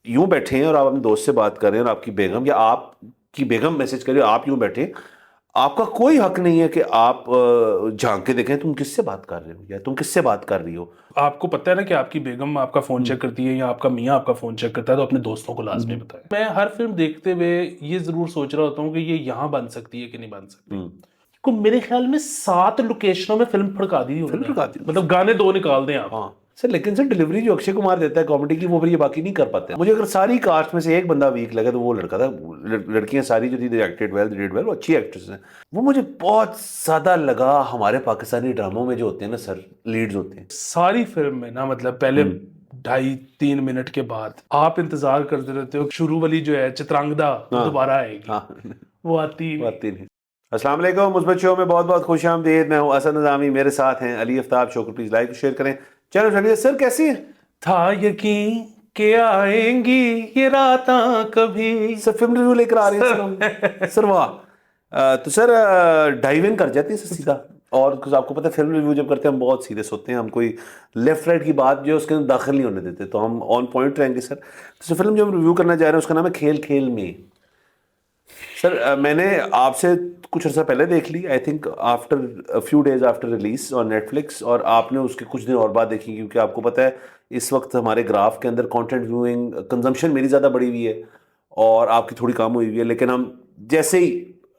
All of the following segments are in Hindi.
यूं बैठे हैं और आप अपने दोस्त से बात कर रहे हैं और आपकी बेगम या आपकी बेगम मैसेज कर रही है, आप यूं बैठे, आपका कोई हक नहीं है कि आप झांक के देखें तुम किससे बात कर रहे हो या तुम किससे बात कर रही हो। आपको पता है ना कि आपकी बेगम आपका फोन चेक करती है या आपका मियाँ आपका फोन चेक करता है, तो अपने दोस्तों को लाजमी बताएं। मैं हर फिल्म देखते हुए ये जरूर सोच रहा होता हूँ कि ये यहाँ बन सकती है कि नहीं बन सकती। को मेरे ख्याल में 7 लोकेशनों में फिल्म फड़का दी फिल्म उन्होंने, दिखाती है। मतलब गाने 2 निकाल दें आप। हाँ सर, लेकिन सर डिलीवरी जो अक्षय कुमार देता है कॉमेडी की, वो फिर ये बाकी नहीं कर पाते। मुझे अगर सारी कास्ट में से एक बंदा वीक लगा तो वो लड़का था। लड़कियां सारी जो थी एक्टेड वेल, डिड वेल, वो अच्छी एक्ट्रेस हैं। वो मुझे बहुत ज्यादा लगा हमारे पाकिस्तानी ड्रामों में जो होते हैं ना सर, लीड्स होते हैं। सारी फिल्म में ना, मतलब पहले 2.5-3 मिनट के बाद आप इंतजार करते रहते हो शुरू वाली जो है चित्रांगदा वो हाँ दोबारा आएगी। हाँ, वो आती ही नहीं। बात नहीं। अस्सलाम वालेकुम, मुस्बत शो में बहुत बहुत खुश आमदीद। मैं हूँ असद नज़ामी, मेरे साथ हैं अली आफ्ताब। शो को प्लीज लाइक शेयर करें। चलो चलिए सर, कैसी है? था यकीन के आएंगी ये रातां कभी। सर फिल्म रिव्यू लेकर आ रहे हैं सर हम। सर वाह। तो सर डाइव इन कर जाते हैं सर सीधा। और कुछ आपको पता है, फिल्म रिव्यू जब करते हैं हम बहुत सीरियस होते हैं। हम कोई लेफ्ट राइट की बात जो है उसके अंदर दाखिल नहीं होने देते, तो हम ऑन पॉइंट रहेंगे सर। तो सर फिल्म जो हम रिव्यू करना चाह रहे हैं उसका नाम है खेल खेल में। सर मैंने आपसे कुछ अर्सा पहले देख ली, I think after few days after release on Netflix, और आपने उसके कुछ दिन और बाद देखी, क्योंकि आपको पता है इस वक्त हमारे ग्राफ के अंदर कंटेंट व्यूइंग कंजम्पशन मेरी ज़्यादा बढ़ी हुई है और आपकी थोड़ी कम हुई हुई है। लेकिन हम जैसे ही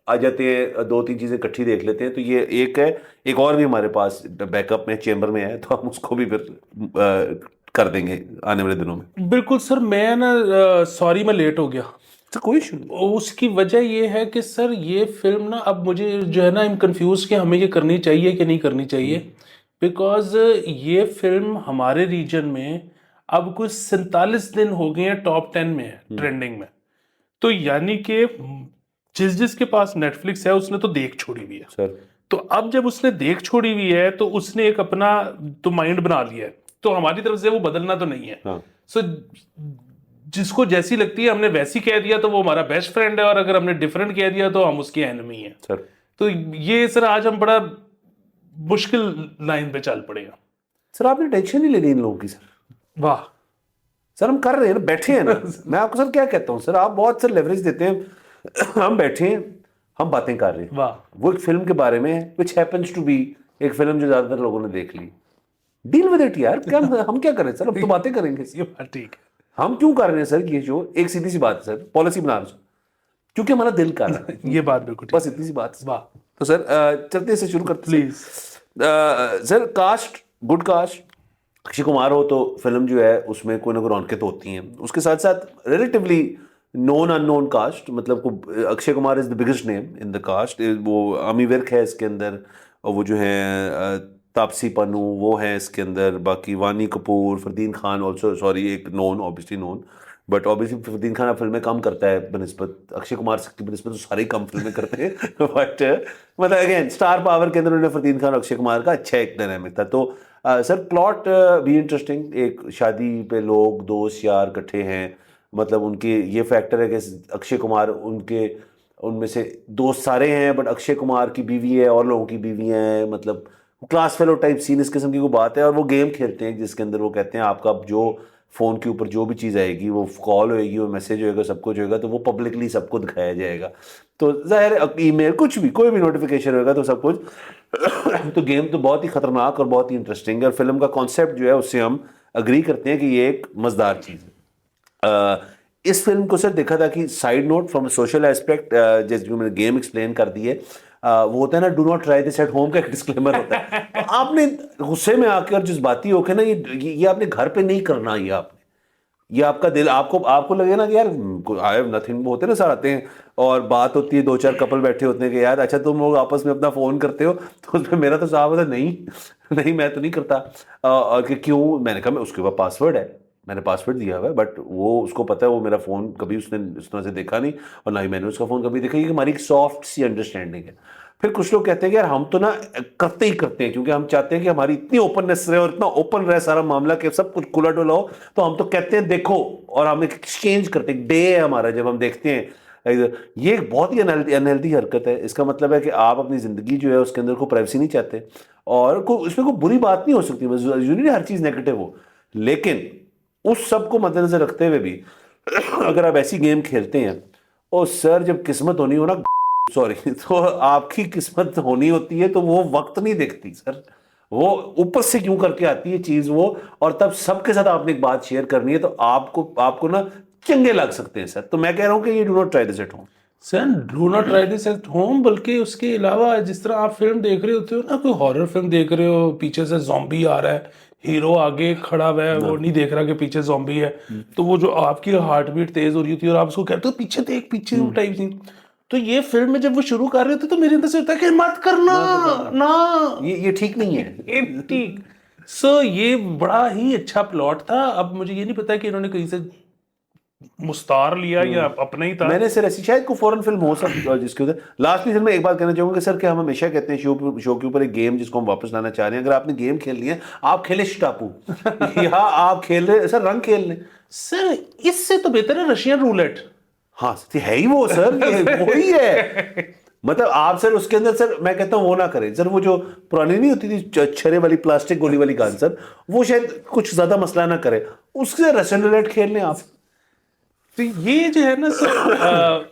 आ जाते हैं 2-3 चीज़ें इकट्ठी देख लेते हैं, तो ये एक है, एक और भी हमारे पास बैकअप में चेंबर में है, तो हम उसको भी फिर कर देंगे आने वाले दिनों में। बिल्कुल सर, मैं ना सॉरी मैं लेट हो गया। तो कोई इशू नहीं। उसकी वजह ये है कि सर ये फिल्म ना, अब मुझे जो है ना, आई एम कंफ्यूज कि हमें ये करनी चाहिए कि नहीं करनी चाहिए। बिकॉज ये फिल्म हमारे रीजन में अब कुछ 47 दिन हो गए हैं टॉप 10 में है, ट्रेंडिंग में। तो यानी कि जिस जिसके पास नेटफ्लिक्स है उसने तो देख छोड़ी हुई है। सर तो अब जब उसने देख छोड़ी हुई है तो उसने एक अपना तो माइंड बना लिया है, तो हमारी तरफ से वो बदलना तो नहीं है। हाँ सो जिसको जैसी लगती है हमने वैसी कह दिया तो वो हमारा बेस्ट फ्रेंड है, और अगर हमने डिफरेंट कह दिया तो हम उसके एनिमी हैं। सर। तो ये सर आज हम बड़ा मुश्किल लाइन पे चल पड़े हैं। सर आपने टेंशन नहीं लेनी इन लोगों की सर। वाह। सर हम कर रहे हैं ना, बैठे हैं ना। मैं आपको सर क्या कहता हूँ सर, आप बहुत सर लेवरेज देते हैं। हम बैठे हैं, हम बातें कर रहे हैं। वाह। वो एक फिल्म के बारे में है विच हैपेंस टू बी एक फिल्म जो ज्यादातर लोगों ने देख ली। डील विद इट यार, क्या हम क्या करें सर, हम तो बातें करेंगे। ये बात ठीक है। हम क्यों कर रहे हैं सर ये शो? एक सीधी सी बात है सर, पॉलिसी बना रहे हैं क्योंकि हमारा दिल कर रहा है। ये बात बिल्कुल ठीक बस है। इतनी सी बात है। वाह। तो सर चलते से शुरू करते हैं please. Sir. Cast, good cast. Akshay Kumar हो तो फिल्म जो है उसमें कोई ना कोई रौनकें तो होती हैं। उसके साथ साथ रिलेटिवली नोन अननोन कास्ट, मतलब को Akshay Kumar is the biggest name in the cast. वो अमी विर्क है इसके अंदर, और वो जो है तापसी पन्नू वो है इसके अंदर। बाकी वानी कपूर, फरदीन खान ऑल्सो, सॉरी एक known, obviously known, but obviously Fardeen Khan अब फिल्में कम करता है बनस्बत अक्षय कुमार की बनस्बत, तो सारे ही कम फिल्में करते हैं। बट मतलब अगेन स्टार पावर के अंदर उन्होंने फरदीन खान और अक्षय कुमार का अच्छा एक डायनामिक था। तो सर प्लॉट भी इंटरेस्टिंग। एक शादी पे लोग दोस्त यार इकट्ठे हैं, मतलब उनके ये फैक्टर है कि अक्षय कुमार उनके उनमें से दोस्त सारे हैं, बट अक्षय कुमार की बीवी है और लोगों की बीवियाँ हैं, मतलब क्लास फेलो टाइप सीन इस किस्म की कोई बात है। और वो गेम खेलते हैं जिसके अंदर वो कहते हैं आपका जो फ़ोन के ऊपर जो भी चीज़ आएगी, वो कॉल होएगी, वो मैसेज होएगा, सब कुछ होएगा, तो वो पब्लिकली सबको दिखाया जाएगा। तो जाहिर है ईमेल कुछ भी कोई भी नोटिफिकेशन होएगा तो सब कुछ। तो गेम तो बहुत ही खतरनाक और बहुत ही इंटरेस्टिंग है, और फिल्म का कॉन्सेप्ट जो है उससे हम अग्री करते हैं कि ये एक मज़ेदार चीज़ है। इस फिल्म को सर देखा था कि side note from social aspect, जैसे जो मैंने गेम एक्सप्लेन कर दी है, वो होता है ना, do not try this at home का एक डिस्क्लेमर होता है। तो आपने गुस्से में आकर जज्बाती होकर ना ये आपने घर पे नहीं करना। ये आपने, ये आपका दिल, आपको आपको लगे ना कि यार आई हैव नथिंग, होते ना सर आते हैं और बात होती है, 2-4 कपल बैठे होते हैं कि यार अच्छा तुम लोग आपस में अपना फ़ोन करते हो, तो उसमें मेरा तो साफ है नहीं। नहीं मैं तो नहीं करता। और कि क्यों, मैंने कहा मैं उसके पास पासवर्ड है, मैंने पासवर्ड दिया हुआ है, बट वो उसको पता है वो मेरा फ़ोन कभी उसने इस तरह से देखा नहीं, और ना ही मैंने उसका फ़ोन कभी देखा। ये हमारी एक सॉफ्ट सी अंडरस्टैंडिंग है। फिर कुछ लोग कहते हैं कि यार हम तो ना करते ही करते हैं क्योंकि हम चाहते हैं कि हमारी इतनी ओपननेस रहे और इतना ओपन रहे सारा मामला कि सब कुछ खुला डुला हो, तो हम तो कहते हैं देखो, और हम एक एक्सचेंज करते हैं, डे है हमारा जब हम देखते हैं। ये एक बहुत ही अनहेल्दी हरकत है। इसका मतलब है कि आप अपनी ज़िंदगी जो है उसके अंदर कोई प्राइवेसी नहीं चाहते, और इसमें कोई बुरी बात नहीं हो सकती, यूजुअली हर चीज़ नेगेटिव हो, लेकिन उस सब को मद्देनजर रखते हुए भी अगर आप ऐसी गेम खेलते हैं और सर जब किस्मत होनी हो ना, सॉरी, तो आपकी किस्मत होनी होती है तो वो वक्त नहीं देखती सर, वो ऊपर से क्यों करके आती है चीज वो। और तब सबके साथ आपने एक बात शेयर करनी है तो आपको आपको ना चंगे लग सकते हैं सर। तो मैं कह रहा हूं कि ये do not try this at home. Sir do not try this at home, बल्कि उसके अलावा जिस तरह आप फिल्म देख रहे होते हो ना, कोई हॉरर फिल्म देख रहे हो, पीछे से जॉम्बी आ रहा है, हीरो आगे खड़ा हुआ है, वो नहीं देख रहा कि पीछे जॉम्बी है, तो वो जो आपकी हार्ट बीट तेज हो रही होती है और आप उसको कहते हो पीछे देख, पीछे टाइप थी। तो ये फिल्म में जब वो शुरू कर रहे होते तो मेरे अंदर से होता है कि मत करना ना, ये ठीक नहीं है। ये ठीक। सो ये बड़ा ही अच्छा प्लॉट था। अब मुझे ये नहीं पता कि इन्होंने कहीं से मुस्तार लिया या अपना ही था। मैंने सर ऐसी शायद को फॉरेन फिल्म हो सकती जिसके उधर लास्टली सर मैं एक बात कहना चाहूंगा कि सर कि हम हमेशा कहते हैं शो के ऊपर एक गेम जिसको हम वापस लाना चाह रहे हैं। अगर आपने गेम खेलनी है आप खेले टापू या आप खेल रहे सर रंग खेल लें। सर इससे तो बेहतर है रशियन रूलेट। हाँ है ही वो सर, ये वही है। मतलब आप सर उसके अंदर सर मैं कहता हूँ वो ना करें सर, वो जो पुरानी नहीं होती थी छरे वाली प्लास्टिक गोली वाली गान सर, वो शायद कुछ ज्यादा मसला ना करे, उससे रशियन रूलेट खेल लें आप। तो ये जो है ना सर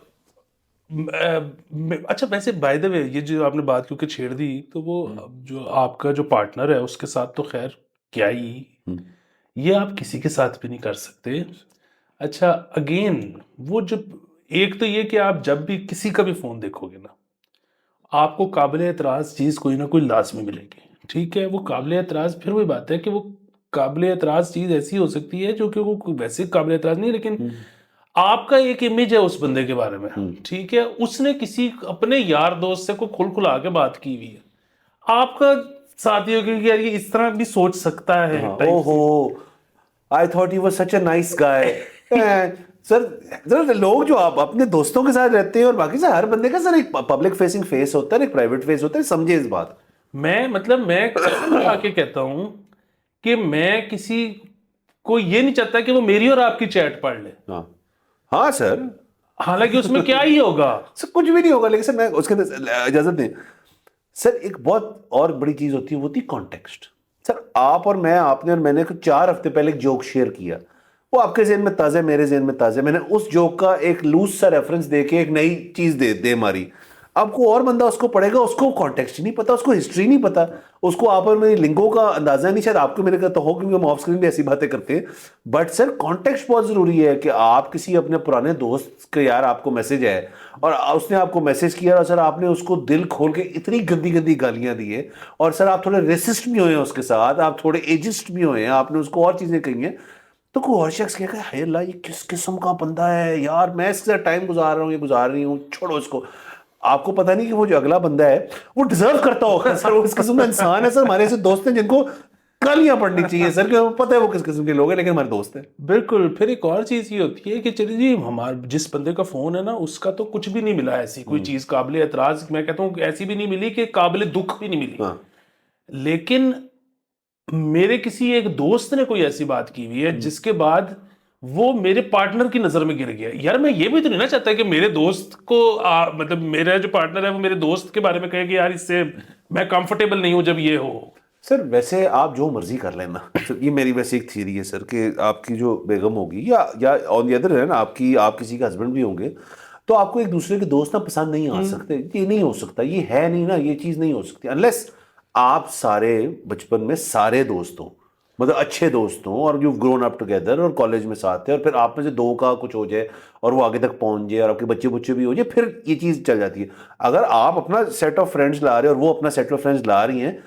अच्छा वैसे बाय द वे ये जो आपने बात क्योंकि छेड़ दी, तो वो जो आपका जो पार्टनर है उसके साथ तो खैर क्या ही, ये आप किसी के साथ भी नहीं कर सकते। अच्छा अगेन वो जब एक तो ये कि आप जब भी किसी का भी फोन देखोगे ना, आपको काबिल एतराज़ चीज़ कोई ना कोई लाजमी मिलेगी। ठीक है, वो काबिल एतराज़ फिर वही बात है कि वो काबिल एतराज़ चीज़ ऐसी हो सकती है जो कि वो वैसे काबिल एतराज़ नहीं है, लेकिन आपका एक इमेज है उस बंदे के बारे में, ठीक है, उसने किसी अपने यार दोस्त से को खुल खुला के बात की हुई है, आपका साथी हो कि यार ये इस तरह भी सोच सकता है ओहो, I thought he was such a nice guy. Sir sir लोग जो आप अपने दोस्तों के साथ रहते हैं और बाकी से हर बंदे का सर एक पब्लिक फेसिंग फेस होता है, एक प्राइवेट फेस होता है, समझे इस बात। मैं आके कहता हूं कि मैं किसी को ये नहीं चाहता कि वो मेरी और आपकी चैट पढ़ ले। हाँ हाँ सर, हालांकि उसमें क्या ही होगा सर कुछ भी नहीं होगा, लेकिन सर मैं उसके अंदर इजाजत दें सर, एक बहुत और बड़ी चीज होती है, वो होती है कॉन्टेक्स्ट। सर आप और मैं, आपने और मैंने 4 हफ्ते पहले एक जोक शेयर किया, वो आपके जेहन में ताज़ा है, मेरे जेहन में ताज़ा है। मैंने उस जोक का एक लूज सा रेफरेंस दे के एक नई चीज दे मारी। अब को और बंदा उसको पढ़ेगा, उसको कॉन्टेक्स्ट ही नहीं पता, उसको हिस्ट्री नहीं पता, उसको आप और मेरी लिंगों का अंदाजा नहीं, शायद आपको मेरे का तो हो क्योंकि हम ऑफ स्क्रीन भी ऐसी बातें करते हैं। बट सर कॉन्टेक्स्ट बहुत जरूरी है कि आप किसी अपने पुराने दोस्त के यार आपको मैसेज है और उसने आपको मैसेज किया और सर आपने उसको दिल खोल के इतनी गंदी गंदी गालियां दी है, और सर आप थोड़े रेसिस्ट भी हुए हैं उसके साथ, आप थोड़े एजिस्ट भी हुए हैं, आपने उसको और चीजें कही हैं, तो कोई और शख्स कहेगा हाय अल्लाह ये किस किस्म का बंदा है यार, मैं इसके साथ टाइम गुजार रहा हूँ, ये गुजार रही हूँ, छोड़ो इसको। आपको पता नहीं कि वो जो अगला बंदा है वो डिजर्व करता होगा सर, वो इस किस्म का इंसान है सर। हमारे ऐसे दोस्त हैं जिनको गालियां पड़नी चाहिए सर, क्योंकि पता है वो किस किस्म के लोग हैं, लेकिन हमारे दोस्त हैं। बिल्कुल। फिर एक और चीज ये होती है कि चलिए जी हमारे जिस बंदे का फोन है ना उसका तो कुछ भी नहीं मिला, ऐसी कोई चीज काबिल एतराज मैं कहता हूँ ऐसी भी नहीं मिली कि काबिल दुख भी नहीं मिली। हाँ लेकिन मेरे किसी एक दोस्त ने कोई ऐसी बात की हुई है जिसके बाद वो मेरे पार्टनर की नजर में गिर गया। यार मैं ये भी तो नहीं ना चाहता कि मेरे दोस्त को मतलब मेरा जो पार्टनर है वो मेरे दोस्त के बारे में कहे कि यार इससे मैं कंफर्टेबल नहीं हूं जब ये हो। सर वैसे आप जो मर्जी कर लेना सर, ये मेरी वैसे एक थ्योरी है सर कि आपकी जो बेगम होगी या ऑन दी अदर है ना आपकी, आप किसी के हस्बैंड भी होंगे, तो आपको एक दूसरे के दोस्त ना पसंद नहीं आ सकते, ये नहीं हो सकता, ये है नहीं ना, ये चीज़ नहीं हो सकती अनलेस आप सारे बचपन में सारे दोस्त हो, मतलब अच्छे दोस्त हों और यू ग्रोन अप टुगेदर और कॉलेज में साथ है, और फिर आप में से 2 का कुछ हो जाए और वो आगे तक पहुंच जाए और आपके बच्चे बुच्चे भी हो जाए, फिर ये चीज़ चल जाती है। अगर आप अपना सेट ऑफ फ्रेंड्स ला रहे हो और वो अपना सेट ऑफ फ्रेंड्स ला रही हैं,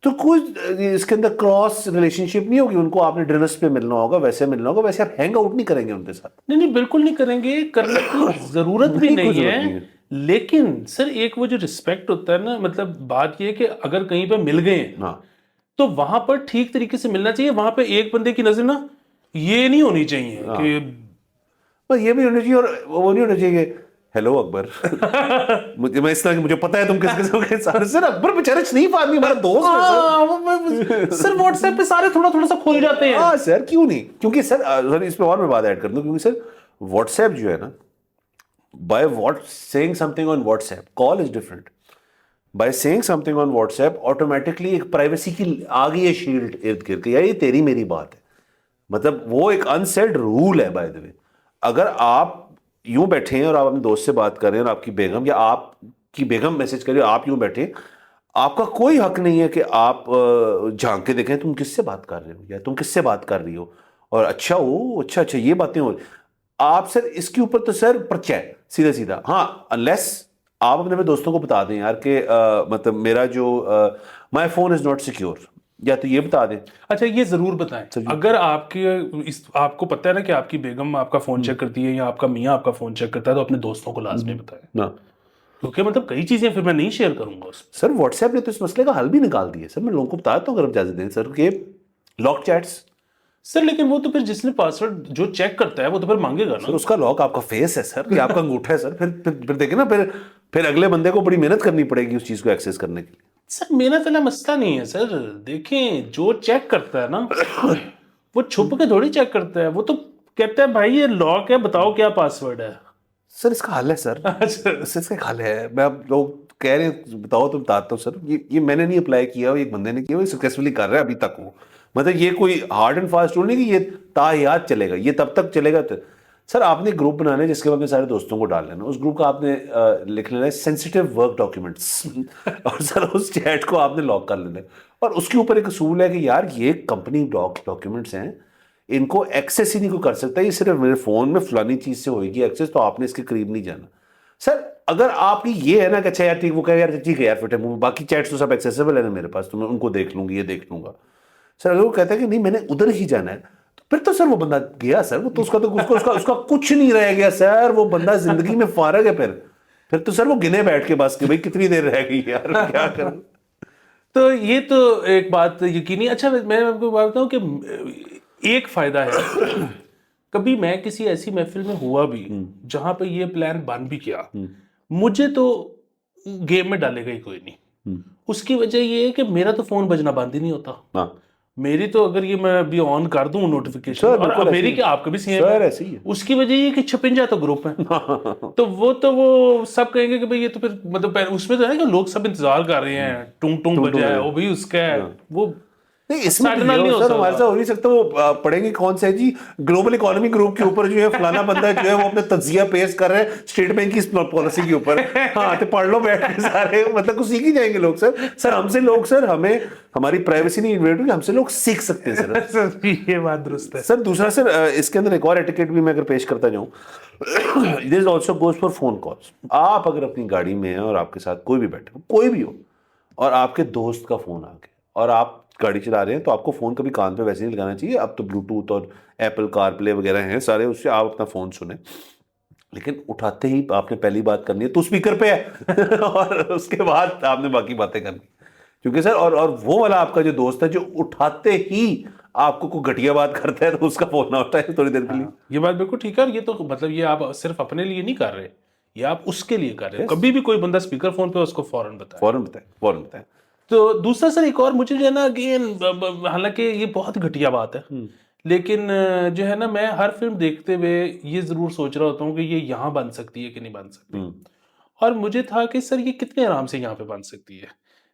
तो कुछ इसके अंदर क्रॉस रिलेशनशिप नहीं होगी, उनको आपने डिनर्स पे मिलना होगा, वैसे मिलना होगा, वैसे आप हैंग आउट नहीं करेंगे उनके साथ। नहीं नहीं बिल्कुल नहीं करेंगे, करने की जरूरत भी नहीं, नहीं कोई जरूरत है। नहीं है। लेकिन सर एक वो जो रिस्पेक्ट होता है ना, मतलब बात ये है कि अगर कहीं पे मिल गए हाँ तो वहां पर ठीक तरीके से मिलना चाहिए। वहां पे एक बंदे की नजर ना ये नहीं होनी चाहिए कि बस ये भी होना चाहिए, और वो नहीं होना चाहिए कि हेलो अकबर मुझे मैं इस तरह मुझे पता है तुम किस किस्म के इंसान हो। सर अकबर बेचारे शरीफ आदमी, हमारा दोस्त है सर। सर व्हाट्सएप पे सारे थोड़ा थोड़ा सा खोल जाते हैं। हाँ सर क्यों नहीं, क्योंकि सर इस पे और मैं बात ऐड कर दूं, क्योंकि सर व्हाट्सएप जो है ना, by what saying something on WhatsApp call is different, by saying something on WhatsApp automatically एक प्राइवेसी की आ गई है शील्ड इर्द गिर्द के, यार ये तेरी मेरी बात है, मतलब वो एक अनसेड रूल है बाय द वे। अगर आप यूं बैठे हैं और आप अपने दोस्त से बात कर रहे हैं और आपकी बेगम या आपकी बेगम मैसेज कर रही है, आप यूं बैठे, आपका कोई हक नहीं है कि आप झांक के देखें तुम किससे बात कर रहे हो या तुम किससे बात कर रही हो, और अच्छा हो, अच्छा अच्छा ये बातें हो आप सर, इसके ऊपर तो सर पर्चा है सीधा सीधा। हाँ, अनलेस आप अपने दोस्तों को बता दें यार कि मतलब मेरा जो my phone is not secure, या तो ये बता दें। अच्छा, ये जरूर बताएं सर, अगर आपको पता है ना कि आपकी बेगम आपका फोन चेक करती है या आपका मियाँ आपका फोन चेक करता है, तो अपने दोस्तों को लाजमी बताएं, ना क्योंकि मतलब कई चीजें फिर मैं नहीं शेयर करूंगा उसमें। सर, व्हाट्सएप ने तो इस मसले का हल भी निकाल दिया सर। मैं लोगों को बताता हूँ अगर आप इजाजत दें सर, कि लॉक चैट्स। सर लेकिन वो तो फिर जिसने पासवर्ड जो चेक करता है वो तो फिर मांगेगा सर ना। उसका लॉक आपका फेस है सर, ये आपका अंगूठा है सर। फिर देखे ना, फिर अगले बंदे को बड़ी मेहनत करनी पड़ेगी उस चीज को एक्सेस करने के लिए। सर मेरा वाला मसला नहीं है सर, देखें जो चेक करता है ना वो छुप के थोड़ी चेक करता है, वो तो कहता है भाई ये लॉक है, बताओ क्या पासवर्ड है। सर इसका हल है सर, अच्छा, इसका एक हल है। मैं, आप लोग कह रहे हैं बताओ तो बताता हूँ सर। ये मैंने नहीं अप्लाई किया, एक बंदे ने किया, वो सक्सेसफुली कर रहा है अभी तक। वो मतलब ये कोई हार्ड एंड फास्ट रूल नहीं कि ये तायात चलेगा, ये तब तक चलेगा। तो सर आपने ग्रुप बनाना है जिसके बाद में सारे दोस्तों को डाल लेना। उस ग्रुप का आपने लिख लेना है सेंसिटिव वर्क डॉक्यूमेंट्स और सर उस चैट को आपने लॉक कर लेना है। और उसके ऊपर एक असूल है कि यार ये कंपनी डॉक्यूमेंट्स हैं, इनको एक्सेस ही नहीं कोई कर सकता, ये सिर्फ मेरे फोन में फलानी चीज से होगी एक्सेस, तो आपने इसके करीब नहीं जाना। सर अगर आपकी ये है ना कि अच्छा यार ठीक, वो कहे यार ठीक है यार फिट है, बाकी चैट्स तो सब एक्सेसिबल है ना मेरे पास, तो मैं उनको देख लूंगी, ये देख लूंगा। सर अगर वो कहता है कि नहीं मैंने उधर ही जाना है, तो फिर तो सर वो बंदा गया सर, वो तो उसका कुछ नहीं रह गया सर, वो बंदा जिंदगी में फारग है। फिर तो सर वो गिने बैठ के बस कि भाई कितनी देर रह गई यार, क्या करूं। तो ये तो एक बात यकीनी। अच्छा मैं आपको बात बताऊं कि एक फायदा है कभी मैं किसी ऐसी महफिल में हुआ भी जहां पे ये प्लान बन भी किया, मुझे तो गेम में डालेगा ही कोई नहीं। उसकी वजह ये है कि मेरा तो फोन बजना बंद ही नहीं होता। हाँ मेरी तो अगर ये मैं अभी ऑन कर दूं नोटिफिकेशन, सर, और बिल्कुल अब मेरी ऐसे ही क्या आपका भी सेम सर, है, ऐसे ही है। उसकी वजह ये कि छपिंजा तो ग्रुप है तो वो सब कहेंगे कि भाई ये तो फिर मतलब उसमें तो है कि लोग सब इंतजार कर रहे हैं, टुंग टुंग बजा है, वो भी उसका है, वो नहीं इसमें साढ़े भी नाल है, नहीं हो सर हमारे सकता। साथ हो नहीं सकता। वो पढ़ेंगे कौन सा है जी, ग्लोबल इकोनॉमी ग्रुप के ऊपर जो है फलाना बंदा जो है वो अपने तज्जिया पेश कर रहे हैं स्टेट बैंक की पॉलिसी के ऊपर। हाँ तो पढ़ लो बैठ के सारे, मतलब कुछ सीख ही जाएंगे लोग सर हमसे लोग सर, हमें हमारी प्राइवेसी नहीं इन्वेड होगी, हमसे लोग सीख सकते हैं सर। सर ये बात दुरुस्त है। सर दूसरा सर, इसके अंदर एक और एटिकेट भी मैं अगर पेश करता जाऊं, this also goes for phone calls. आप अगर अपनी गाड़ी में हैं और आपके साथ कोई भी बैठे हो, कोई भी हो, और आपके दोस्त का फोन आ गया और आप गाड़ी चला रहे हैं, तो आपको फोन कभी कान पे वैसे नहीं लगाना चाहिए। अब तो ब्लूटूथ और एप्पल कार प्ले वगैरह हैं सारे, उससे आप अपना फोन सुने, लेकिन उठाते ही आपने पहली बात करनी है तो स्पीकर पे है और उसके बाद आपने बाकी बातें करनी। क्योंकि सर और वो वाला आपका जो दोस्त है जो उठाते ही आपको कोई घटिया बात करता है, तो उसका फोन ना उठाए थोड़ी देर के लिए। ये बात बिल्कुल ठीक है, और ये तो मतलब ये आप सिर्फ अपने लिए नहीं कर रहे, ये आप उसके लिए कर रहे हो। Yes. कभी भी कोई बंदा स्पीकर फोन पे उसको फौरन बताए। फौरन बताएं, फौरन बताएं। तो दूसरा सर एक और मुझे जो है ना, अगेन हालांकि ये बहुत घटिया बात है, लेकिन जो है ना, मैं हर फिल्म देखते हुए ये जरूर सोच रहा होता हूँ कि ये यहाँ बन सकती है कि नहीं बन सकती। और मुझे था कि सर ये कितने आराम से यहाँ पे बन सकती है।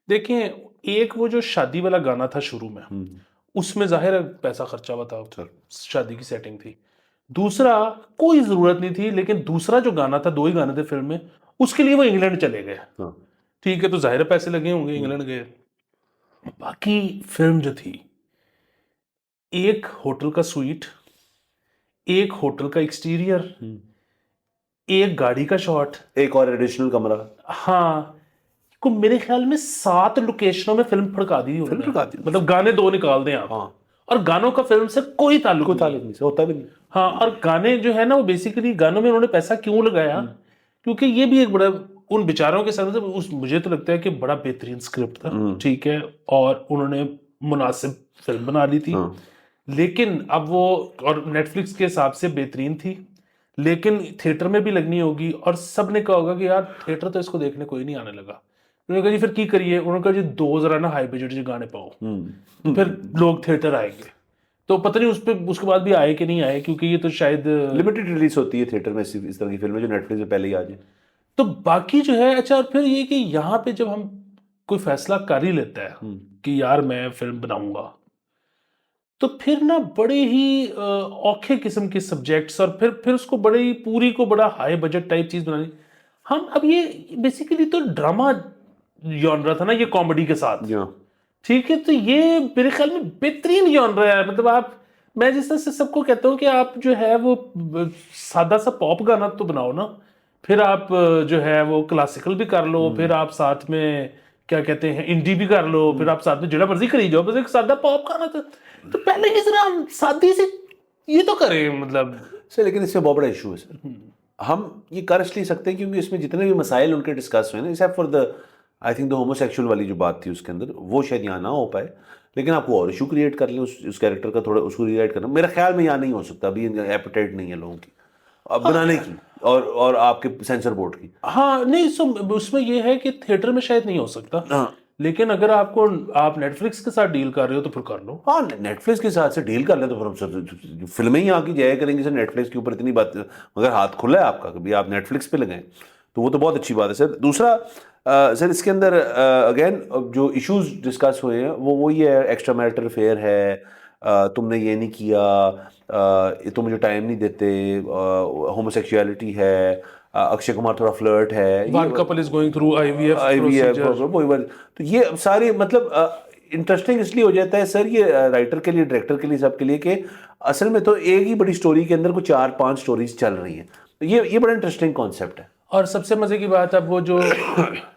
देखें, एक वो जो शादी वाला गाना था शुरू में, उसमें जाहिर है पैसा खर्चा हुआ था, शादी की सेटिंग थी। दूसरा कोई जरूरत नहीं थी, लेकिन दूसरा जो गाना था, दो ही गाने थे फिल्म में, उसके लिए वो इंग्लैंड चले गए। हाँ ठीक है, तो जाहिर है पैसे लगे होंगे, इंग्लैंड गए। बाकी फिल्म जो थी, एक होटल का स्वीट, एक होटल का एक्सटीरियर, एक गाड़ी का शॉट, एक और एडिशनल कमरा, हाँ, को मेरे ख्याल में 7 लोकेशनों में फिल्म फड़का दी उन्होंने। फड़का दी। मतलब गाने 2 निकाल दें आप। हाँ। और गानों का फिल्म से कोई ताल्लुक नहीं। होता भी नहीं। हाँ, और गाने जो है ना, वो बेसिकली गानों में उन्होंने पैसा क्यों लगाया, क्योंकि ये भी एक बड़ा उन बेचारों के साथ उस, मुझे तो लगता है कि बड़ा बेहतरीन स्क्रिप्ट था, ठीक है, और उन्होंने मुनासिब फिल्म बना ली थी। लेकिन अब वो, और नेटफ्लिक्स के हिसाब से बेहतरीन थी, लेकिन थिएटर में भी लगनी होगी, और सब ने कहा होगा कि यार थिएटर तो इसको देखने कोई नहीं आने लगा। उन्होंने कहा जी फिर की करिए, उन्होंने कहा जी 2 जरा ना हाई बजट के गाने पाओ, तो फिर लोग थिएटर आएंगे। तो पता नहीं उस पर उसके बाद भी आए कि नहीं आए, क्योंकि ये तो शायद लिमिटेड रिलीज होती है थिएटर में इस तरह की फिल्में जो नेटफ्लिक्स में पहले ही आ जाए। तो बाकी जो है, अच्छा, और फिर ये कि यहाँ पे जब हम कोई फैसला कर ही लेता है कि यार मैं फिल्म बनाऊंगा, तो फिर ना बड़े ही औखे किस्म के सब्जेक्ट्स, और फिर उसको बड़े ही पूरी को बड़ा हाई बजट टाइप चीज बनानी। हम अब ये बेसिकली तो ड्रामा जॉनरा था ना ये कॉमेडी के साथ, या ठीक है, तो ये मेरे ख्याल में बेहतरीन जॉनरा है। मतलब आप, मैं जिस तरह से सबको कहता हूँ कि आप जो है वो सादा सा पॉप गाना तो बनाओ ना, फिर आप जो है वो क्लासिकल भी कर लो, फिर आप साथ में क्या कहते हैं इंडी भी कर लो, फिर आप साथ में जिड़ा मर्जी करी जाओ, बस एक सादा पॉप गाना तो पहले इस तरह सादी से ये तो करें मतलब। सर लेकिन इससे बहुत बड़ा इशू है सर, हम ये कर नहीं सकते क्योंकि इसमें जितने भी मसाइल उनके डिस्कस हुए ना, except for the I think the homosexual वाली जो बात थी उसके अंदर, वो शायद यहाँ ना हो पाए, लेकिन आपको और इशू क्रिएट कर लें उस कैरेक्टर का, थोड़ा उसको रिराइट करना मेरे ख्याल में यहाँ नहीं हो सकता, अभी एपेटाइट नहीं है लोगों की अब बनाने की और आपके सेंसर बोर्ड की। हाँ नहीं, सो उसमें ये है कि थिएटर में शायद नहीं हो सकता, हाँ लेकिन अगर आप नेटफ्लिक्स के साथ डील कर रहे हो तो फिर कर लो। हाँ, नेटफ्लिक्स के साथ से डील कर ले तो फिर हम सब फिल्में ही यहाँ की जाया करेंगे सर, नेटफ्लिक्स के ऊपर इतनी बात, मगर हाथ खुला है आपका, कभी आप नेटफ्लिक्स पे लगाएं तो वो तो बहुत अच्छी बात है सर। दूसरा सर इसके अंदर अगेन जो इश्यूज डिस्कस हुए हैं वो वही है, एक्स्ट्रा मैरिटल अफेयर है, तुमने ये नहीं किया, तुम मुझे टाइम नहीं देते, होमोसेक्सुअलिटी है, अक्षय कुमार थोड़ा फ्लर्ट है, one couple is going through IVF IVF, तो ये सारे मतलब इंटरेस्टिंग इसलिए हो जाता है सर ये राइटर के लिए, डायरेक्टर के लिए, सबके लिए, कि असल में तो एक ही बड़ी स्टोरी के अंदर कुछ 4-5 स्टोरीज चल रही हैं, तो ये बड़ा इंटरेस्टिंग कॉन्सेप्ट है। और सबसे मजे की बात है, वो जो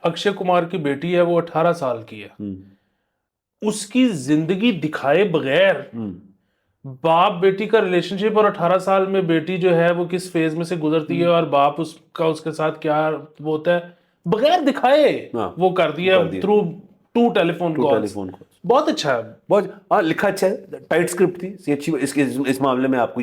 अक्षय कुमार की बेटी है वो 18 साल की है, उसकी जिंदगी दिखाए बगैर बाप बेटी का रिलेशनशिप, और 18 साल में बेटी जो है वो किस फेज में से गुजरती है और बाप उसका उसके साथ क्या वो होता है, बगैर दिखाए हाँ, वो कर दिया through two telephone calls. Telephone बहुत अच्छा है। बहुत हाँ लिखा अच्छा है, टाइट स्क्रिप्ट थी ये अच्छी, इस मामले में आपको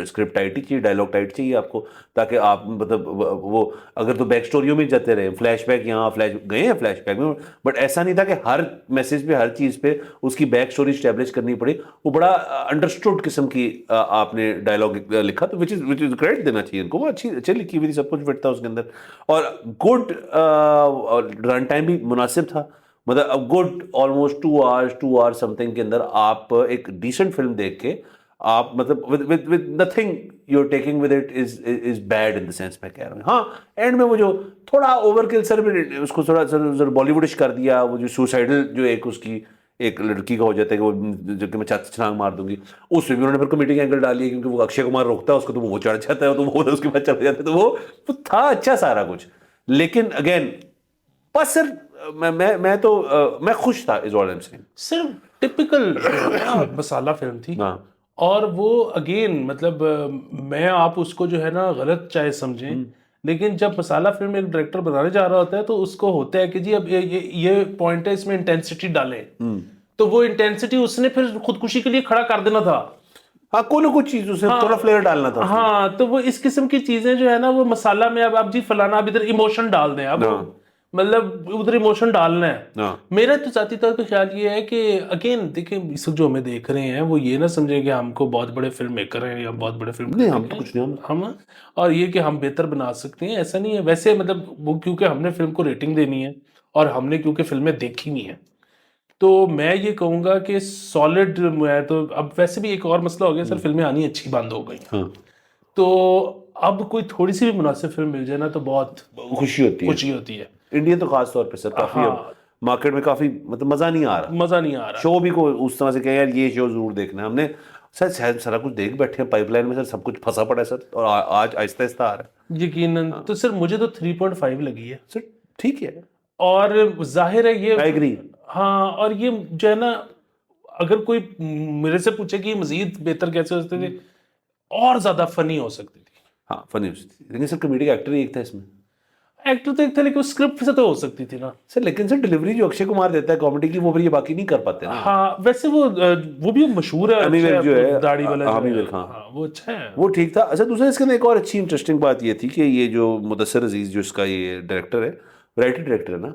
स्क्रिप्ट टाइट ही चाहिए, डायलॉग टाइट चाहिए आपको, ताकि आप मतलब वो अगर तो बैक स्टोरियों में जाते रहे, फ्लैशबैक यहाँ फ्लैश गए हैं फ्लैशबैक में, बट ऐसा नहीं था कि हर मैसेज पे हर चीज़ पे उसकी बैक स्टोरी स्टैब्लिश करनी पड़ी, वो बड़ा अंडरस्टूड किस्म की आपने डायलॉग लिखा, तो विच इज क्रेडिट देना चाहिए इनको, वो अच्छी लिखी हुई थी, सब कुछ फिट था उसके अंदर, और गुड रन टाइम भी मुनासिब था, मतलब अब गुड ऑलमोस्ट 2 आवर्स समथिंग के अंदर आप एक डिसेंट फिल्म देख के आप मतलब with nothing you are taking with it is bad in the sense, मैं कह रहा हूँ। हाँ एंड में वो जो थोड़ा ओवरकिल सर में उसको थोड़ा सर बॉलीवुडिश कर दिया, वो जो सुसाइडल जो एक उसकी एक लड़की का हो जाता है कि वो जो कि मैं छलांग मार दूंगी, उसमें भी उन्होंने फिर कॉमेडी एंगल डाली है, क्योंकि वो अक्षय कुमार रोकता है उसको तो वो चढ़ जाता है, तो वो उसके बाद चढ़ जाता है, तो वो था अच्छा सारा कुछ, लेकिन अगेन बस सर मैं तो मैं खुश था is all I am saying. सिर्फ टिपिकल मसाला फिल्म थी। हाँ और वो अगेन मतलब मैं आप उसको जो है ना गलत चाहे समझें, लेकिन जब मसाला फिल्म एक डायरेक्टर बनाने जा रहा होता है तो उसको होता है कि जी अब ये पॉइंट है, इसमें इंटेंसिटी डालें, तो वो इंटेंसिटी उसने फिर खुदकुशी के लिए खड़ा कर देना था। हाँ कोई ना कुछ चीज उसे थोड़ा फ्लेवर डालना था। हाँ तो वो इस किस्म की चीजें जो है ना वो मसाला में, अब आप जी फलाना अब इधर इमोशन डाल दें, अब मतलब उधर इमोशन डालना है। मेरा तो जाती तौर पे ख्याल ये है कि अगेन देखिए इस वक्त जो हमें देख रहे हैं वो ये ना समझे कि हमको बहुत बड़े फिल्म मेकर हैं या बहुत बड़े फिल्म नहीं, हम तो कुछ नहीं, हम और ये कि हम बेहतर बना सकते हैं, ऐसा नहीं है। वैसे मतलब वो क्योंकि हमने फिल्म को रेटिंग देनी है और हमने क्योंकि फिल्में देखी नहीं है, तो मैं ये कहूँगा कि सॉलिड है। तो अब वैसे भी एक और मसला हो गया सर, फिल्में आनी अच्छी बंद हो गई, तो अब कोई थोड़ी सी भी मुनासिब फिल्म मिल जाए ना तो बहुत खुशी होती है। इंडिया तो खास तौर पे सर काफी अब मार्केट में काफी मतलब मजा नहीं आ रहा शो भी को उस तरह से कहें यार ये शो जरूर देखना है, हमने सर सारा कुछ देख बैठे हैं पाइपलाइन में सर, सब कुछ फंसा पड़ा है सर, और आज आहिस्ता आहिस्ता आ रहा है यकीनन। तो सर मुझे तो 3.5 लगी है सर, ठीक है, और जाहिर है ये आई एग्री। हाँ, और ये जो है ना अगर कोई मेरे से पूछे कि मजीद बेहतर कैसे हो सकते थे, और ज्यादा फनी हो सकती थी। हाँ फनी हो सकती थी, लेकिन सर कॉमेडी का एक्टर ही एक था इसमें, एक्टर तो एक था लेकिन स्क्रिप्ट से तो हो सकती थी ना सर, लेकिन सर डिलीवरी जो अक्षय कुमार देता है कॉमेडी की वो फिर ये बाकी नहीं कर पाते ना। हाँ वैसे वो भी मशहूर है, अमीर जो है दाढ़ी वाला अमीर खान, हाँ वो अच्छा है, वो ठीक था। अच्छा दूसरा इसके अंदर एक और अच्छी इंटरेस्टिंग बात ये थी कि ये जो मुदस्सिर अजीज जो इसका ये डायरेक्टर है, राइटर डायरेक्टर है ना,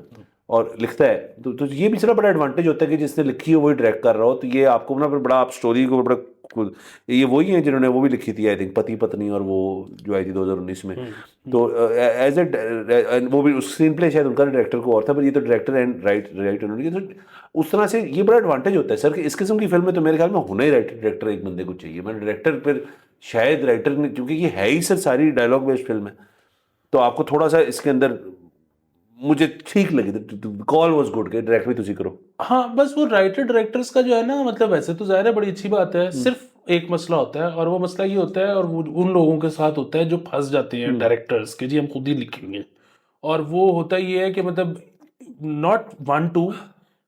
और लिखता है, तो ये भी बड़ा एडवांटेज होता है कि जिसने लिखी हो वही डायरेक्ट कर रहा हो, तो ये आपको ना फिर बड़ा आप स्टोरी को बड़ा को, ये वही हैं जिन्होंने वो भी लिखी थी आई थिंक, पति पत्नी, और वो जो आई थी 2019 में। तो एज ए वो भी स्क्रीन प्ले शायद उनका डायरेक्टर को और था, पर ये तो डायरेक्टर एंड राइट उन्होंने किया। तो उस तरह से ये बड़ा एडवांटेज होता है सर कि इस किस्म की फिल्म में तो मेरे ख्याल में होना ही डायरेक्टर एक बंदे को चाहिए। मैंने डायरेक्टर फिर शायद राइटर ने, क्योंकि ये है ही सर सारी डायलॉग बेस्ड फिल्म है, तो आपको थोड़ा सा इसके अंदर मुझे ठीक लगी। कॉल वाज गुड कि डायरेक्ट भी तुसी करो। हाँ, बस वो राइटर डायरेक्टर्स का जो है ना, मतलब वैसे तो जाहिर है बड़ी अच्छी बात है, सिर्फ एक मसला होता है, और वो मसला ये होता है, और वो उन लोगों के साथ होता है जो फंस जाते हैं डायरेक्टर्स के, जी हम खुद ही लिखेंगे। और वो होता ये है कि मतलब नॉट 1-2,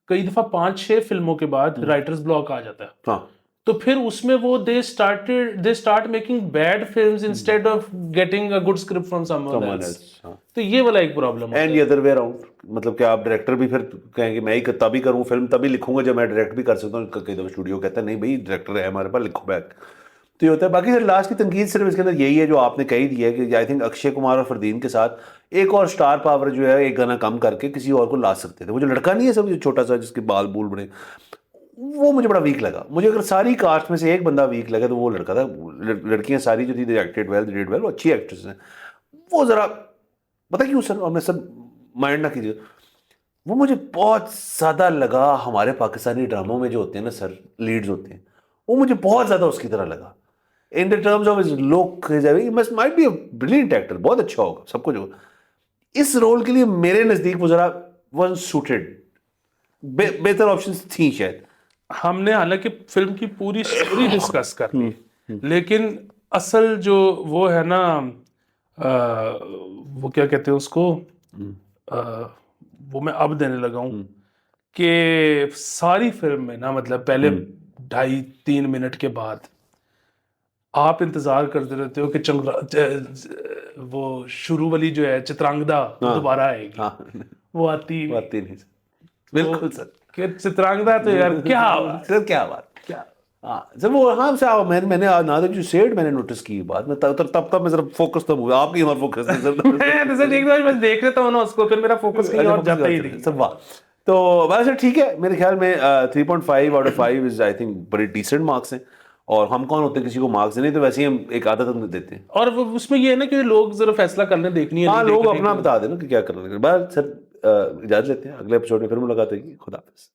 कई दफा 5-6 फिल्मों के बाद राइटर्स ब्लॉक आ जाता है। हाँ, तो फिर उसमें वो they start making bad films instead of getting a good script from someone else. तो ये वाला एक प्रॉब्लम है। And the other way around, मतलब कि आप डायरेक्टर भी फिर कहेंगे मैं ही तभी करूँ फिल्म, तभी लिखूंगा जब मैं डायरेक्ट भी कर सकता हूँ। कई दफा स्टूडियो कहता है नहीं भाई डायरेक्टर है हमारे पास, लिखो बैक। तो ये होता है। बाकी सर लास्ट की तनकीद सिर्फ इसके अंदर यही है जो आपने कही दी है कि आई थिंक अक्षय कुमार और फरदीन के साथ एक और स्टार पावर जो है एक गाना कम करके किसी और को ला सकते थे। वो जो लड़का नहीं है सब, जो छोटा सा जिसके बाल बूल बने, वो मुझे बड़ा वीक लगा। मुझे अगर सारी कास्ट में से एक बंदा वीक लगा तो वो लड़का था। लड़कियां सारी जो थी दे acted well, they did well, वो अच्छी एक्ट्रेस हैं। वो जरा पता क्यों सर, और मैं सब माइंड ना कीजिए, वो मुझे बहुत ज़्यादा लगा हमारे पाकिस्तानी ड्रामों में जो होते हैं ना सर, लीड्स होते हैं, वो मुझे बहुत ज़्यादा उसकी तरह लगा। In the terms of his look, he must might be a brilliant actor, बहुत अच्छा होगा सब कुछ होगा। इस रोल के लिए मेरे नज़दीक वो ज़रा वन सूटेड, बेहतर ऑप्शंस थी शायद। हमने हालांकि फिल्म की पूरी स्टोरी डिस्कस कर ली, लेकिन असल जो वो है ना, वो क्या कहते हैं उसको, वो मैं अब देने लगा हूँ कि सारी फिल्म में ना, मतलब पहले 2.5-3 मिनट के बाद आप इंतजार करते रहते हो कि वो शुरू वाली जो है चित्रांगदा दोबारा आएगी। हाँ, वो आती नहीं सर, बिल्कुल सर, कि चित्रांगदा तो यार क्या बात, सर क्या बात, क्या हाँ सर वो, हाँ सर मैंने ना जो सेड मैंने नोटिस की बात में, तब मैं जरा फोकस तब हुआ आपकी, हमारा फोकस है सर। मैं सर एक बार बस देख लेता हूँ ना उसको, फिर मेरा फोकस कहीं और जाता ही नहीं। सब वाह। तो बस सर ठीक है, मेरे ख्याल में 3.5 out of 5 is I think बड़े डिसेंट मार्क्स हैं। और हम कौन होते हैं किसी को मार्क्स देने, तो वैसे ही हम एक आदत हम देते हैं। और उसमें ये है ना कि लोग जरा फैसला करने, देखनी है हाँ, नहीं लोग देखनी अपना बता देना कि क्या करना है। बस सर इजाजत लेते हैं, अगले एपिसोड में फिर मुलाकात होगी। खुदा हाफिज़।